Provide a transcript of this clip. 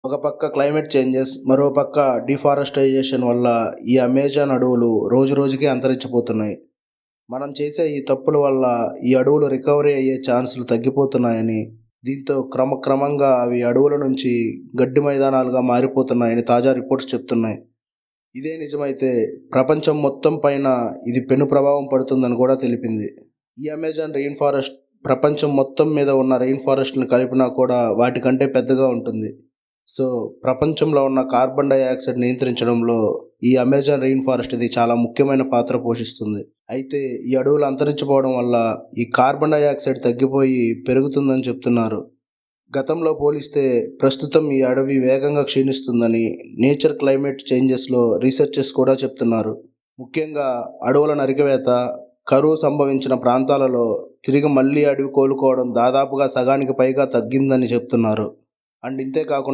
ఒక పక్క climate changes, మరో పక్క డిఫారెస్టైజేషన్ వల్ల ఈ అమెజాన్ అడవులు రోజురోజుకి అంతరించిపోతున్నాయి. మనం చేసే ఈ తప్పుల వల్ల ఈ అడవులు రికవరీ అయ్యే ఛాన్సులు తగ్గిపోతున్నాయని, దీంతో క్రమక్రమంగా అవి అడవుల నుంచి గడ్డి మైదానాలుగా మారిపోతున్నాయని తాజా రిపోర్ట్స్ చెప్తున్నాయి. ఇదే నిజమైతే ప్రపంచం మొత్తం పైన ఇది పెను ప్రభావం పడుతుందని కూడా తెలిపింది. ఈ అమెజాన్ రెయిన్ ఫారెస్ట్ ప్రపంచం మొత్తం మీద ఉన్న రెయిన్ ఫారెస్ట్ని కలిపినా కూడా వాటికంటే పెద్దగా ఉంటుంది. సో ప్రపంచంలో ఉన్న కార్బన్ డైఆక్సైడ్ నియంత్రించడంలో ఈ అమెజాన్ రెయిన్ ఫారెస్ట్ ఇది చాలా ముఖ్యమైన పాత్ర పోషిస్తుంది. అయితే ఈ అడవులు అంతరించిపోవడం వల్ల ఈ కార్బన్ డైఆక్సైడ్ తగ్గిపోయి పెరుగుతుందని చెప్తున్నారు. గతంలో పోలిస్తే ప్రస్తుతం ఈ అడవి వేగంగా క్షీణిస్తుందని నేచర్ క్లైమేట్ చేంజెస్లో రీసెర్చర్స్ కూడా చెప్తున్నారు. ముఖ్యంగా అడవుల నరికివేత, కరువు సంభవించిన ప్రాంతాలలో తిరిగి మళ్ళీ అడవి కోలుకోవడం దాదాపుగా సగానికి పైగా తగ్గిందని చెప్తున్నారు. అండ్ ఇంతే కాకుండా